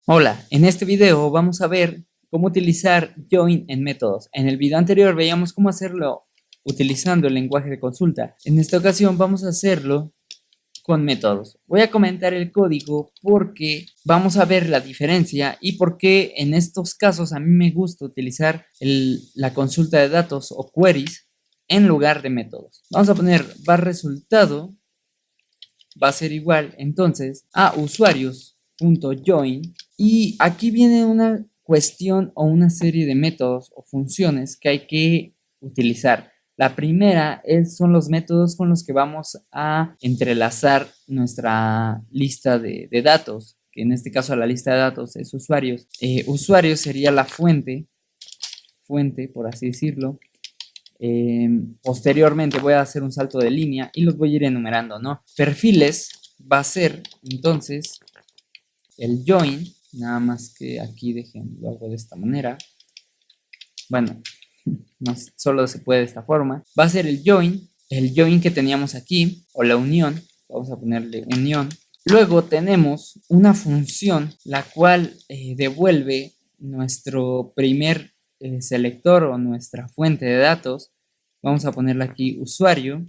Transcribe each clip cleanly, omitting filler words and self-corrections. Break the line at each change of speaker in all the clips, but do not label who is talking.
Hola, en este video vamos a ver cómo utilizar join en métodos. En el video anterior veíamos cómo hacerlo utilizando el lenguaje de consulta. En esta ocasión vamos a hacerlo con métodos. Voy a comentar el código porque vamos a ver la diferencia y por qué en estos casos a mí me gusta utilizar la consulta de datos o queries en lugar de métodos. Vamos a poner var resultado va a ser igual entonces a usuarios.join y aquí viene una cuestión o una serie de métodos o funciones que hay que utilizar. La primera son los métodos con los que vamos a entrelazar nuestra lista de datos, que en este caso la lista de datos es usuarios. Usuario sería la fuente, por así decirlo. Posteriormente voy a hacer un salto de línea y los voy a ir enumerando, ¿no? Perfiles va a ser entonces el join, nada más que aquí lo hago de esta manera. Bueno, no, solo se puede de esta forma. Va a ser el join que teníamos aquí, o la unión, vamos a ponerle unión. Luego tenemos una función la cual devuelve nuestro primer selector o nuestra fuente de datos. Vamos a ponerle aquí usuario.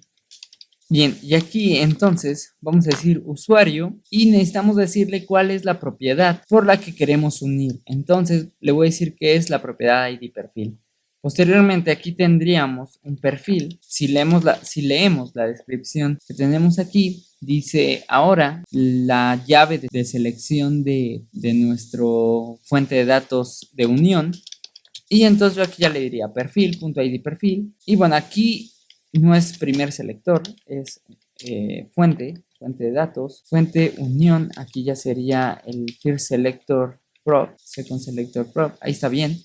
Bien, y aquí entonces vamos a decir usuario y necesitamos decirle cuál es la propiedad por la que queremos unir. Entonces le voy a decir que es la propiedad ID perfil. Posteriormente aquí tendríamos un perfil. Si leemos la descripción que tenemos aquí, dice ahora la llave de selección de nuestro fuente de datos de unión. Y entonces yo aquí ya le diría perfil.id perfil. Y bueno, aquí no es primer selector, es fuente de datos, fuente unión. Aquí ya sería el first selector prop, second selector prop. Ahí está bien.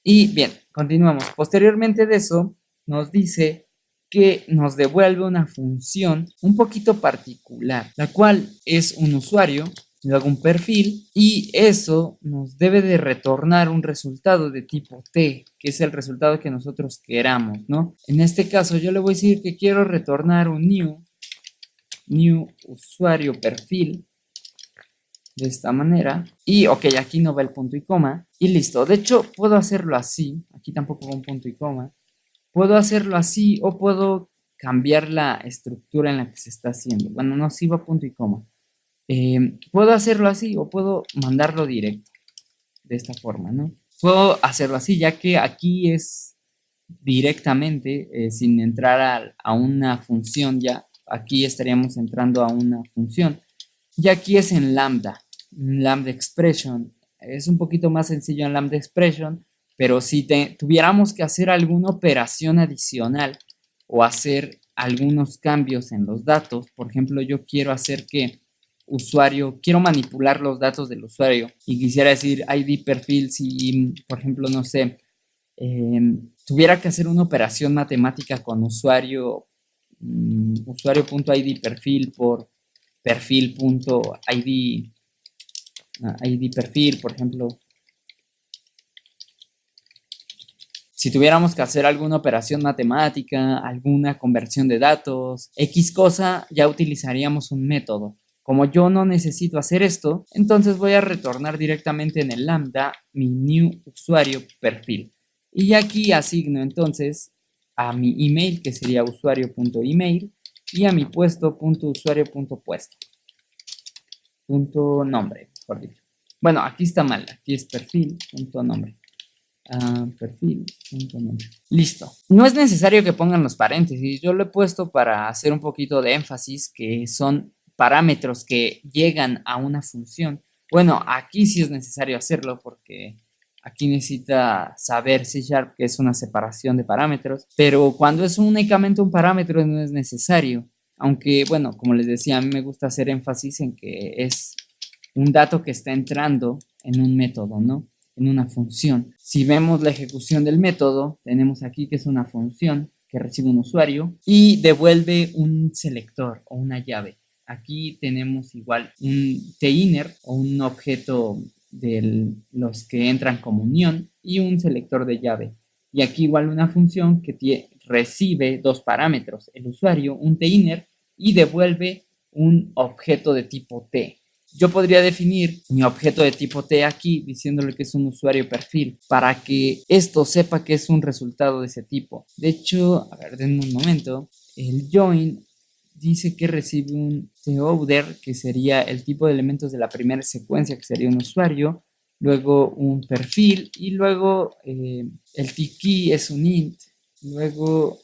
Y bien, continuamos. Posteriormente de eso, nos dice que nos devuelve una función un poquito particular, la cual es un usuario, luego un perfil, y eso nos debe de retornar un resultado de tipo T, que es el resultado que nosotros queramos, ¿no? En este caso yo le voy a decir que quiero retornar un new usuario perfil, de esta manera. Y ok, aquí no va el punto y coma. Y listo. De hecho, puedo hacerlo así. Aquí tampoco va un punto y coma. Puedo hacerlo así o puedo cambiar la estructura en la que se está haciendo. Bueno, no, sí va punto y coma. Puedo hacerlo así o puedo mandarlo directo. De esta forma, ¿no? Puedo hacerlo así, ya que aquí es directamente, sin entrar a una función ya. Aquí estaríamos entrando a una función. Y aquí es en lambda expression. Es un poquito más sencillo en lambda expression, pero si tuviéramos que hacer alguna operación adicional o hacer algunos cambios en los datos, por ejemplo, yo quiero hacer que quiero manipular los datos del usuario y quisiera decir ID perfil, si por ejemplo, no sé, tuviera que hacer una operación matemática con usuario.id perfil por perfil.id ID perfil, por ejemplo. Si tuviéramos que hacer alguna operación matemática, alguna conversión de datos, X cosa, ya utilizaríamos un método. Como yo no necesito hacer esto, entonces voy a retornar directamente en el lambda mi new usuario perfil. Y aquí asigno entonces a mi email, que sería usuario.email, y a mi puesto.usuario.puesto. Nombre, mejor dicho. Bueno, aquí está mal, aquí es perfil.nombre. Perfil.nombre. Listo. No es necesario que pongan los paréntesis. Yo lo he puesto para hacer un poquito de énfasis, que son parámetros que llegan a una función. Bueno, aquí sí es necesario hacerlo porque aquí necesita saber C# que es una separación de parámetros, pero cuando es únicamente un parámetro no es necesario. Aunque, bueno, como les decía, a mí me gusta hacer énfasis en que es un dato que está entrando en un método, ¿no? En una función. Si vemos la ejecución del método, tenemos aquí que es una función que recibe un usuario y devuelve un selector o una llave. Aquí tenemos igual un tinner o un objeto de los que entran como unión y un selector de llave. Y aquí igual una función que recibe dos parámetros, el usuario, un tinner, y devuelve un objeto de tipo T. yo podría definir mi objeto de tipo T aquí diciéndole que es un usuario perfil para que esto sepa que es un resultado de ese tipo. De hecho, a ver, denme un momento. El join dice que recibe un TOrder, que sería el tipo de elementos de la primera secuencia, que sería un usuario, luego un perfil y luego el TKey es un int, luego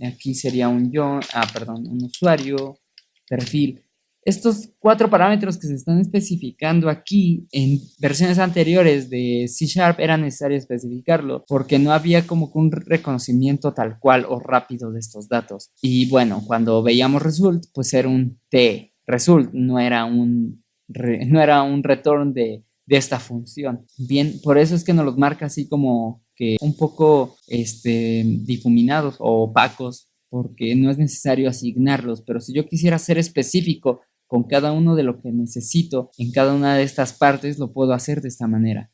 aquí sería un un usuario, perfil. Estos 4 parámetros que se están especificando aquí en versiones anteriores de C# era necesario especificarlo porque no había como que un reconocimiento tal cual o rápido de estos datos. Y bueno, cuando veíamos result, pues era un T result, no era un return de esta función. Bien, por eso es que nos los marca así como que un poco difuminados o opacos, porque no es necesario asignarlos, pero si yo quisiera ser específico con cada uno de lo que necesito en cada una de estas partes, lo puedo hacer de esta manera.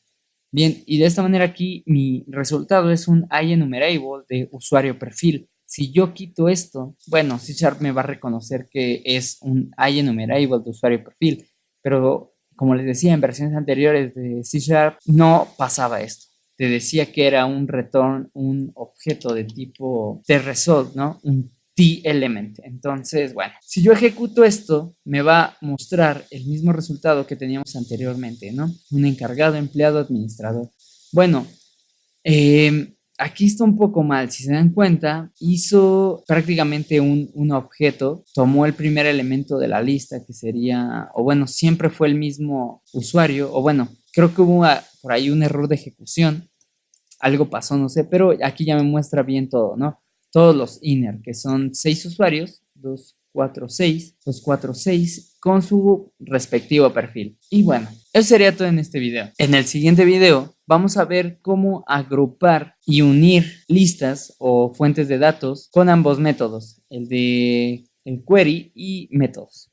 Bien, y de esta manera aquí mi resultado es un IEnumerable de usuario perfil. Si yo quito esto, bueno, C# me va a reconocer que es un IEnumerable de usuario perfil, pero como les decía en versiones anteriores de C# no pasaba esto. Te decía que era un return, un objeto de tipo TResult, ¿no? Un T-element. Entonces, bueno, si yo ejecuto esto, me va a mostrar el mismo resultado que teníamos anteriormente, ¿no? Un encargado, empleado, administrador. Bueno, aquí está un poco mal. Si se dan cuenta, hizo prácticamente un objeto, tomó el primer elemento de la lista, que sería, o bueno, siempre fue el mismo usuario, o bueno, creo que hubo por ahí un error de ejecución. Algo pasó, no sé, pero aquí ya me muestra bien todo, ¿no? Todos los inner, que son 6 usuarios, 2, 4, 6, 2, 4, 6, con su respectivo perfil. Y bueno, eso sería todo en este video. En el siguiente video vamos a ver cómo agrupar y unir listas o fuentes de datos con ambos métodos, el de el query y métodos.